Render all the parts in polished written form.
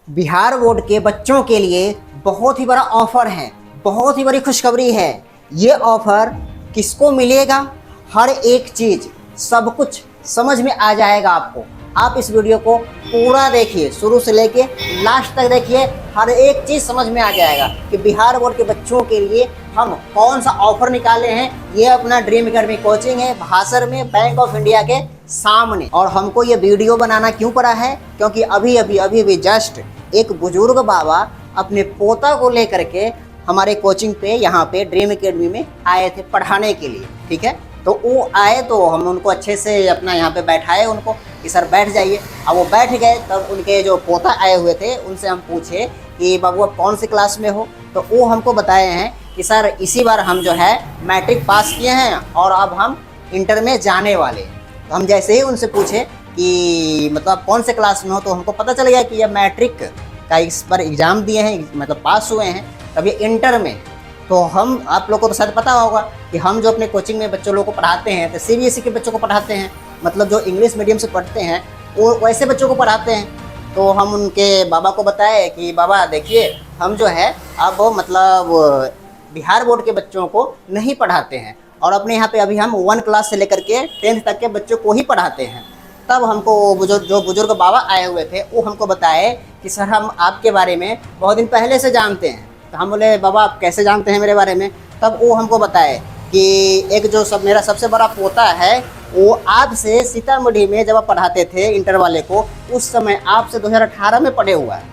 Bihar board के बच्चों के लिए बहुत ही बड़ा ऑफर है, बहुत ही बड़ी खुशखबरी है। ये ऑफर किसको मिलेगा? हर एक चीज़, सब कुछ समझ में आ जाएगा आपको। आप इस वीडियो को पूरा देखिए, शुरू से लेके लास्ट तक देखिए, हर एक चीज़ समझ में आ जाएगा कि बिहार बोर्ड के बच्चों के लिए हम कौन सा ऑफर निकाले हैं। ये अपना ड्रीम एकेडमी कोचिंग है, भासर में, बैंक ऑफ इंडिया के सामने। और हमको ये वीडियो बनाना क्यों पड़ा है? क्योंकि अभी जस्ट एक बुजुर्ग बाबा अपने पोता को लेकर के हमारे कोचिंग पे, यहाँ पे ड्रीम एकेडमी में आए थे पढ़ाने के लिए। ठीक है, तो वो आए तो हम उनको अच्छे से अपना यहाँ पे बैठाए उनको कि सर बैठ जाइए। अब वो बैठ गए, तब उनके जो पोता आए हुए थे उनसे हम पूछे कि बाबू आप कौन सी क्लास में हो? तो वो हमको बताए हैं कि सर इसी बार हम जो है मैट्रिक पास किए हैं और अब हम इंटर में जाने वाले हैं। तो हम जैसे ही उनसे पूछे कि मतलब कौन से क्लास में हो, तो हमको पता चल गया कि ये मैट्रिक का इस पर एग्ज़ाम दिए हैं, मतलब पास हुए हैं, तब ये इंटर में। तो हम, आप लोगों को तो शायद पता होगा कि हम जो अपने कोचिंग में बच्चों लोगों को पढ़ाते हैं तो सीबीएसई के बच्चों को पढ़ाते हैं, मतलब जो इंग्लिश मीडियम से पढ़ते हैं वो वैसे बच्चों को पढ़ाते हैं। तो हम उनके बाबा को बताए कि बाबा देखिए, हम जो है अब मतलब बिहार बोर्ड के बच्चों को नहीं पढ़ाते हैं और अपने यहाँ पे अभी हम 1 क्लास से लेकर के 10th तक के बच्चों को ही पढ़ाते हैं। तब हमको जो बुजुर्ग बाबा आए हुए थे वो हमको बताए कि सर हम आपके बारे में बहुत दिन पहले से जानते हैं। तो हम बोले बाबा आप कैसे जानते हैं मेरे बारे में? तब वो हमको बताए कि एक जो मेरा सबसे बड़ा पोता है वो आपसे सीतामढ़ी में जब आप पढ़ाते थे इंटर वाले को, उस समय आपसे 2018 में पढ़े हुआ है।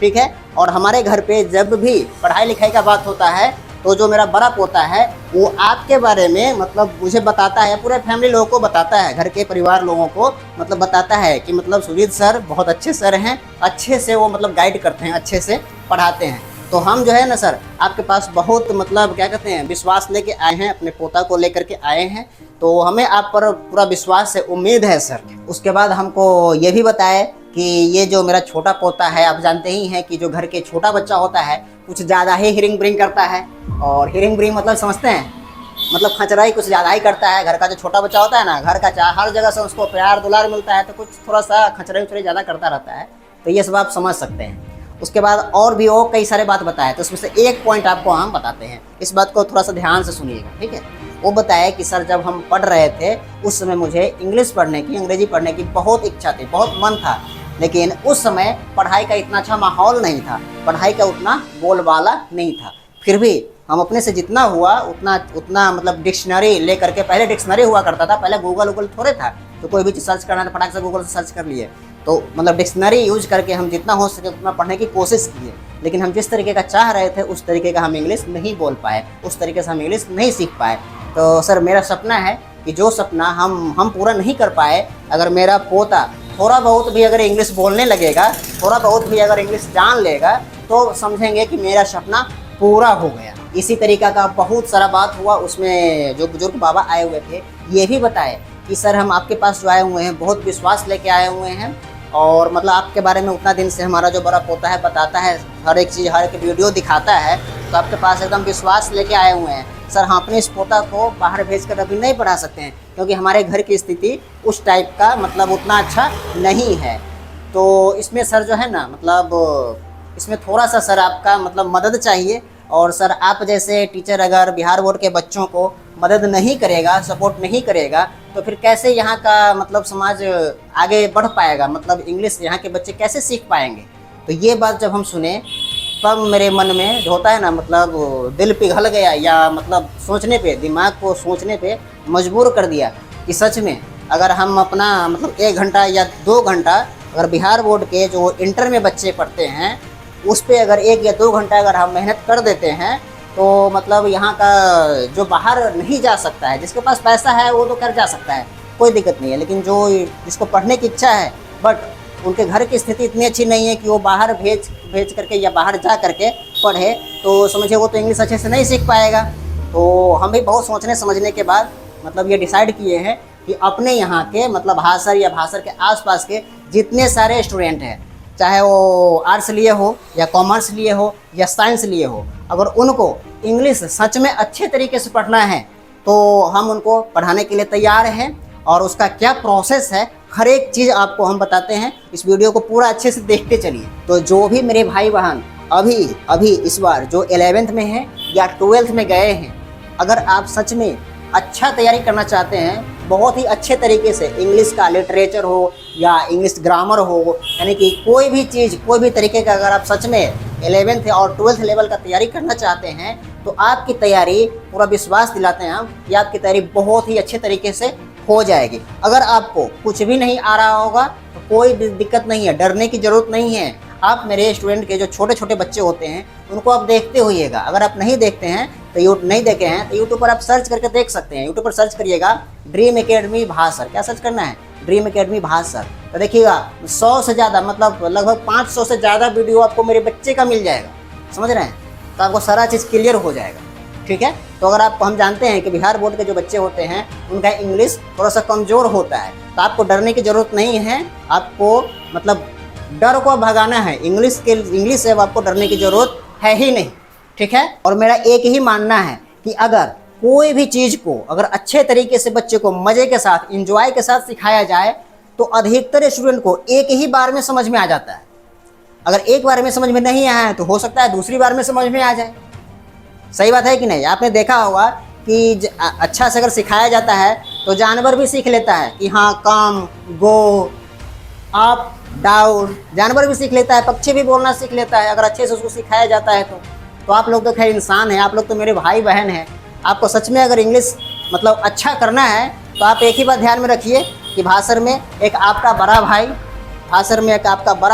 ठीक है, और हमारे घर पे जब भी पढ़ाई लिखाई का बात होता है तो जो मेरा बड़ा पोता है वो आपके बारे में मतलब मुझे बताता है, पूरे फैमिली लोगों को बताता है, घर के परिवार लोगों को मतलब बताता है कि मतलब सुजीत सर बहुत अच्छे सर हैं, अच्छे से वो मतलब गाइड करते हैं, अच्छे से पढ़ाते हैं। तो हम जो है ना सर आपके पास बहुत मतलब क्या कहते हैं विश्वास लेके आए हैं, अपने पोता को लेकर के आए हैं। तो हमें आप पर पूरा विश्वास है, उम्मीद है सर। उसके बाद हमको ये भी बताए कि ये जो मेरा छोटा पोता है, आप जानते ही हैं कि जो घर के छोटा बच्चा होता है कुछ ज़्यादा ही हियरिंग ब्रिंग करता है। और हियरिंग ब्रिंग मतलब समझते हैं, मतलब खचराई कुछ ज़्यादा ही करता है। घर का जो छोटा बच्चा होता है ना, घर का चाहे हर जगह से उसको प्यार दुलार मिलता है, तो कुछ थोड़ा सा खचराई उचराई ज़्यादा करता रहता है। तो ये सब आप समझ सकते हैं। उसके बाद और भी वो कई सारे बात बताए, तो उसमें से एक पॉइंट आपको हम बताते हैं, इस बात को थोड़ा सा ध्यान से सुनिएगा। ठीक है, वो बताया कि सर जब हम पढ़ रहे थे उस समय मुझे इंग्लिश पढ़ने की, अंग्रेजी पढ़ने की बहुत इच्छा थी, बहुत मन था, लेकिन उस समय पढ़ाई का इतना अच्छा माहौल नहीं था, पढ़ाई का उतना बोलबाला नहीं था। फिर भी हम अपने से जितना हुआ उतना मतलब डिक्शनरी ले करके, पहले डिक्शनरी हुआ करता था, पहले गूगल थोड़े था, तो कोई भी चीज़ सर्च करना था फटाक से गूगल से सर्च कर लिए। तो मतलब डिक्शनरी यूज करके हम जितना हो सके उतना पढ़ने की कोशिश किए, लेकिन हम जिस तरीके का चाह रहे थे उस तरीके का हम इंग्लिश नहीं बोल पाए, उस तरीके से हम इंग्लिश नहीं सीख पाए। तो सर मेरा सपना है कि जो सपना हम पूरा नहीं कर पाए, अगर मेरा पोता थोड़ा बहुत भी अगर इंग्लिश बोलने लगेगा, थोड़ा बहुत भी अगर इंग्लिश जान लेगा, तो समझेंगे कि मेरा सपना पूरा हो गया। इसी तरीका का बहुत सारा बात हुआ। उसमें जो बुजुर्ग बाबा आए हुए थे ये भी बताए कि सर हम आपके पास जो आए हुए हैं बहुत विश्वास लेके आए हुए हैं, और मतलब आपके बारे में उतना दिन से हमारा जो बड़ा पोता है बताता है, हर एक चीज़, हर एक वीडियो दिखाता है, तो आपके पास एकदम विश्वास लेके आए हुए हैं। सर हम अपने इस पोता को बाहर भेजकर अभी नहीं पढ़ा सकते हैं, क्योंकि हमारे घर की स्थिति उस टाइप का मतलब उतना अच्छा नहीं है। तो इसमें सर जो है ना मतलब इसमें थोड़ा सा सर आपका मतलब मदद चाहिए। और सर आप जैसे टीचर अगर बिहार बोर्ड के बच्चों को मदद नहीं करेगा, सपोर्ट नहीं करेगा, तो फिर कैसे यहाँ का मतलब समाज आगे बढ़ पाएगा, मतलब इंग्लिश यहाँ के बच्चे कैसे सीख पाएंगे? तो ये बात जब हम सुने तब मेरे मन में जो होता है ना मतलब दिल पिघल गया, या मतलब सोचने पे, दिमाग को सोचने पे मजबूर कर दिया कि सच में अगर हम अपना मतलब 1 घंटा या 2 घंटा अगर बिहार बोर्ड के जो इंटर में बच्चे पढ़ते हैं उस पर अगर 1 या 2 घंटा अगर हम मेहनत कर देते हैं, तो मतलब यहाँ का जो बाहर नहीं जा सकता है, जिसके पास पैसा है वो तो कर जा सकता है, कोई दिक्कत नहीं है, लेकिन जो जिसको पढ़ने की इच्छा है बट उनके घर की स्थिति इतनी अच्छी नहीं है कि वो बाहर भेज करके या बाहर जा करके पढ़े, तो समझिए वो तो इंग्लिश अच्छे से नहीं सीख पाएगा। तो हम भी बहुत सोचने समझने के बाद मतलब ये डिसाइड किए हैं कि अपने यहाँ के मतलब भासर या भासर के आसपास के जितने सारे स्टूडेंट हैं, चाहे वो आर्ट्स लिए हो या कॉमर्स लिए हो या साइंस लिए हो, अगर उनको इंग्लिश सच में अच्छे तरीके से पढ़ना है तो हम उनको पढ़ाने के लिए तैयार हैं। और उसका क्या प्रोसेस है हर एक चीज़ आपको हम बताते हैं। इस वीडियो को पूरा अच्छे से देखते चलिए। तो जो भी मेरे भाई बहन अभी इस बार जो 11th में है या 12th में गए हैं, अगर आप सच में अच्छा तैयारी करना चाहते हैं, बहुत ही अच्छे तरीके से इंग्लिश का लिटरेचर हो या इंग्लिश ग्रामर हो, यानी कि कोई भी चीज़ कोई भी तरीके का अगर आप सच में 11th और 12th लेवल का तैयारी करना चाहते हैं, तो आपकी तैयारी, पूरा विश्वास दिलाते हैं हम कि आपकी तैयारी बहुत ही अच्छे तरीके से हो जाएगी। अगर आपको कुछ भी नहीं आ रहा होगा तो कोई दिक्कत नहीं है, डरने की ज़रूरत नहीं है। आप मेरे स्टूडेंट के जो छोटे छोटे बच्चे होते हैं उनको आप देखते होइएगा। अगर आप नहीं देखते हैं तो नहीं देखे हैं तो यूट्यूब पर आप सर्च करके देख सकते हैं। यूट्यूब पर सर्च करिएगा ड्रीम एकेडमी भासर। क्या सर्च करना है? Dream academy Bhasar. तो देखिएगा 100 से ज़्यादा, मतलब लगभग 500 से ज़्यादा वीडियो आपको मेरे बच्चे का मिल जाएगा। समझ रहे हैं? तो आपको सारा चीज़ क्लियर हो जाएगा। ठीक है। तो अगर आपको, हम जानते हैं कि बिहार बोर्ड के जो बच्चे होते हैं उनका इंग्लिश थोड़ा सा कमज़ोर होता है, तो आपको डरने की ज़रूरत नहीं है। आपको मतलब डर को भगाना है। इंग्लिश से आपको डरने की ज़रूरत है ही नहीं। ठीक है। और मेरा एक ही मानना है कि अगर कोई भी चीज़ को अगर अच्छे तरीके से बच्चे को मज़े के साथ, इंजॉय के साथ सिखाया जाए तो अधिकतर स्टूडेंट को एक ही बार में समझ में आ जाता है। अगर एक बार में समझ में नहीं आया है तो हो सकता है दूसरी बार में समझ में आ जाए। सही बात है कि नहीं? आपने देखा होगा कि अच्छा से अगर सिखाया जाता है तो जानवर भी सीख लेता है कि हाँ, कम, गो, अप, डाउन, जानवर भी सीख लेता है, पक्षी भी बोलना सीख लेता है अगर अच्छे से उसको सिखाया जाता है तो आप लोग तो खैर इंसान हैं, आप लोग तो मेरे भाई बहन हैं। आपको सच में अगर इंग्लिश मतलब अच्छा करना है तो आप एक ही बात ध्यान में रखिए कि भासर में एक आपका बड़ा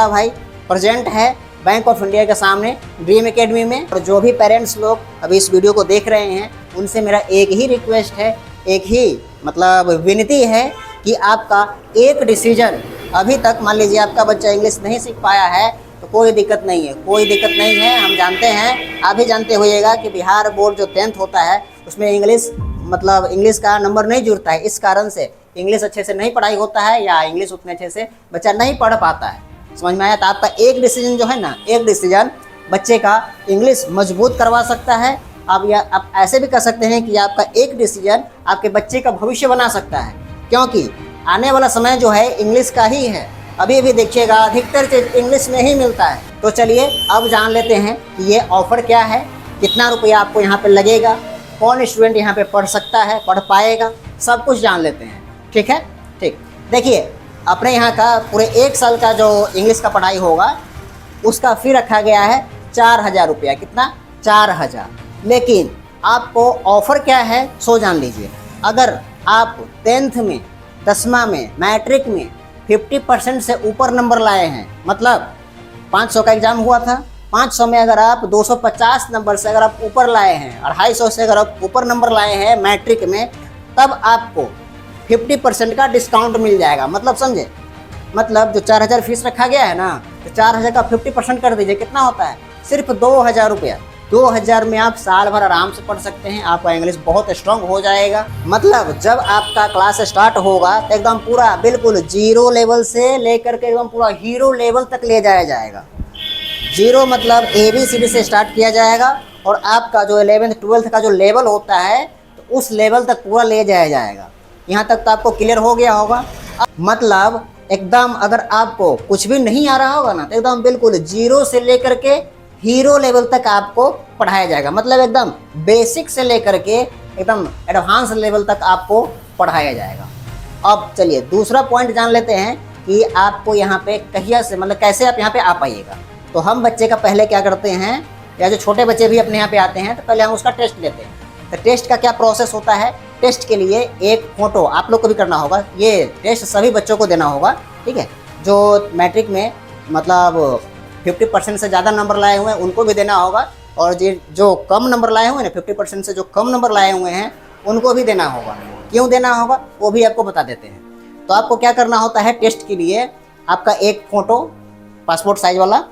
भाई प्रेजेंट है बैंक ऑफ इंडिया के सामने ड्रीम एकेडमी में। और जो भी पेरेंट्स लोग अभी इस वीडियो को देख रहे हैं उनसे मेरा एक ही रिक्वेस्ट है, एक ही मतलब विनती है कि आपका एक डिसीजन, अभी तक मान लीजिए आपका बच्चा इंग्लिश नहीं सीख पाया है तो कोई दिक्कत नहीं है। हम जानते हैं, आप भी जानते होइएगा कि बिहार बोर्ड जो 10th होता है उसमें इंग्लिश का नंबर नहीं जुड़ता है। इस कारण से इंग्लिश अच्छे से नहीं पढ़ाई होता है या इंग्लिश उतने अच्छे से बच्चा नहीं पढ़ पाता है। समझ में आया? तो आपका एक डिसीजन जो है ना, एक डिसीजन बच्चे का इंग्लिश मजबूत करवा सकता है। आप ऐसे भी कर सकते हैं कि आपका एक डिसीजन आपके बच्चे का भविष्य बना सकता है, क्योंकि आने वाला समय जो है इंग्लिश का ही है। अभी भी देखिएगा अधिकतर चीज़ इंग्लिश में ही मिलता है। तो चलिए अब जान लेते हैं कि ये ऑफ़र क्या है, कितना रुपया आपको यहाँ पे लगेगा, कौन स्टूडेंट यहाँ पे पढ़ सकता है, पढ़ पाएगा, सब कुछ जान लेते हैं। ठीक है। ठीक, देखिए अपने यहाँ का पूरे 1 साल का जो इंग्लिश का पढ़ाई होगा उसका फ़ी रखा गया है 4000 रुपया। कितना? 4000। लेकिन आपको ऑफ़र क्या है सो जान लीजिए। अगर आप 10th में, 10वां में, मैट्रिक में 50% से ऊपर नंबर लाए हैं, मतलब 500 का एग्ज़ाम हुआ था, 500 में अगर आप 250 नंबर से अगर आप ऊपर लाए हैं, 250 से अगर आप ऊपर नंबर लाए हैं मैट्रिक में, तब आपको 50% का डिस्काउंट मिल जाएगा। मतलब समझे? मतलब जो 4000 फीस रखा गया है ना, तो 4000 का 50% कर दीजिए, कितना होता है? सिर्फ 2000 रुपया। 2000 में आप साल भर आराम से पढ़ सकते हैं। आपका इंग्लिश बहुत स्ट्रांग हो जाएगा। मतलब जब आपका क्लास स्टार्ट होगा तो एकदम पूरा बिल्कुल 0 लेवल से लेकर के एकदम पूरा हीरो लेवल तक ले जाया जाएगा। 0 मतलब ABCD से स्टार्ट किया जाएगा और आपका जो 11th 12th का जो लेवल होता है तो उस लेवल तक पूरा ले जाया जाएगा। यहाँ तक तो आपको क्लियर हो गया होगा। मतलब एकदम अगर आपको कुछ भी नहीं आ रहा होगा ना तो एकदम बिल्कुल 0 से लेकर के हीरो लेवल तक आपको पढ़ाया जाएगा। मतलब एकदम बेसिक से लेकर के एकदम एडवांस लेवल तक आपको पढ़ाया जाएगा। अब चलिए दूसरा पॉइंट जान लेते हैं कि आपको यहाँ पे कहिया से, मतलब कैसे आप यहाँ पे आ पाइएगा। तो हम बच्चे का पहले क्या करते हैं, या जो छोटे बच्चे भी अपने यहाँ पे आते हैं तो पहले हम उसका टेस्ट लेते हैं। तो टेस्ट का क्या प्रोसेस होता है? टेस्ट के लिए एक फ़ोटो आप लोग को भी करना होगा। ये टेस्ट सभी बच्चों को देना होगा। ठीक है। जो मैट्रिक में मतलब 50% से ज़्यादा नंबर लाए हुए हैं उनको भी देना होगा, और जो कम नंबर लाए हुए हैं ना, 50% से जो कम नंबर लाए हुए हैं उनको भी देना होगा। क्यों देना होगा वो भी आपको बता देते हैं। तो आपको क्या करना होता है टेस्ट के लिए? आपका एक फ़ोटो पासपोर्ट साइज वाला,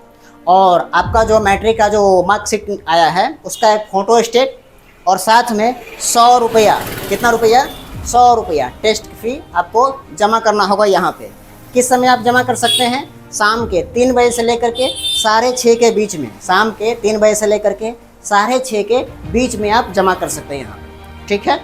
और आपका जो मैट्रिक का जो मार्कशीट आया है उसका एक फ़ोटो स्टेट, और साथ में 100 रुपया। कितना रुपया? 100 रुपया टेस्ट फी आपको जमा करना होगा यहाँ पे। किस समय आप जमा कर सकते हैं? शाम के 3 बजे से लेकर के 6:30 के बीच में। शाम के 3 बजे से लेकर के 6:30 के बीच में आप जमा कर सकते हैं यहाँ। ठीक है।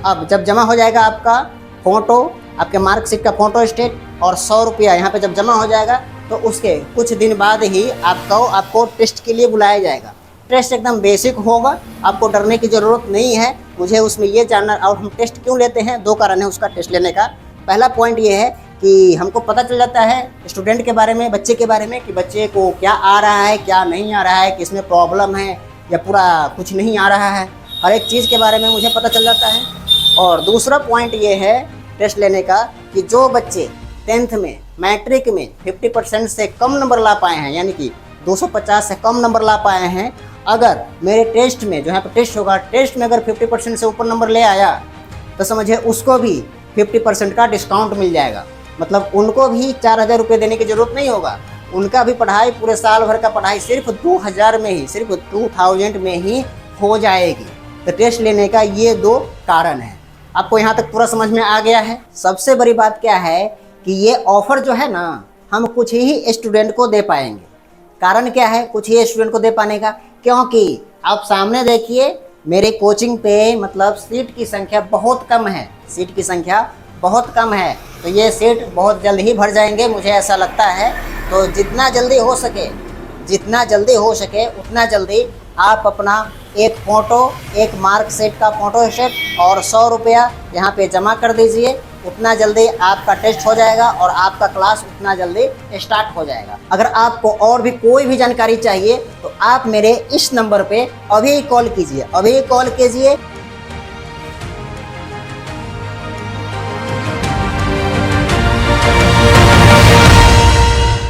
अब जब जमा हो जाएगा आपका फ़ोटो, आपके मार्कशीट का फोटो स्टेट और 100 रुपया यहाँ पे जब जमा हो जाएगा तो उसके कुछ दिन बाद ही आपको टेस्ट के लिए बुलाया जाएगा। टेस्ट एकदम बेसिक होगा, आपको डरने की ज़रूरत नहीं है। मुझे उसमें ये जानना, और हम टेस्ट क्यों लेते हैं, 2 कारण है उसका टेस्ट लेने का। पहला पॉइंट ये है कि हमको पता चल जाता है स्टूडेंट के बारे में, बच्चे के बारे में, कि बच्चे को क्या आ रहा है, क्या नहीं आ रहा है, किस में प्रॉब्लम है या पूरा कुछ नहीं आ रहा है। हर एक चीज़ के बारे में मुझे पता चल जाता है। और दूसरा पॉइंट ये है टेस्ट लेने का कि जो बच्चे 10th में, मैट्रिक में 50% से कम नंबर ला पाए हैं, यानी कि 250 से कम नंबर ला पाए हैं, अगर मेरे टेस्ट में, जो यहाँ पर टेस्ट होगा, टेस्ट में अगर 50% से ऊपर नंबर ले आया तो समझिए उसको भी 50% का डिस्काउंट मिल जाएगा। मतलब उनको भी 4000 रुपये देने की ज़रूरत नहीं होगा। उनका भी पढ़ाई, पूरे साल भर का पढ़ाई सिर्फ 2000 में ही, सिर्फ 2000 में ही हो जाएगी। तो टेस्ट लेने का ये 2 कारण है। आपको यहाँ तक पूरा समझ में आ गया है। सबसे बड़ी बात क्या है कि ये ऑफ़र जो है ना, हम कुछ ही स्टूडेंट को दे पाएंगे। कारण क्या है कुछ ही स्टूडेंट को दे पाने का? क्योंकि आप सामने देखिए, मेरे कोचिंग पे मतलब सीट की संख्या बहुत कम है, सीट की संख्या बहुत कम है। तो ये सीट बहुत जल्द ही भर जाएंगे, मुझे ऐसा लगता है। तो जितना जल्दी हो सके उतना जल्दी आप अपना एक फ़ोटो, एक मार्कशीट का फ़ोटो स्टेट और 100 रुपया यहाँ पे जमा कर दीजिए। उतना जल्दी आपका टेस्ट हो जाएगा और आपका क्लास उतना जल्दी स्टार्ट हो जाएगा। अगर आपको और भी कोई भी जानकारी चाहिए तो आप मेरे इस नंबर पे अभी कॉल कीजिए,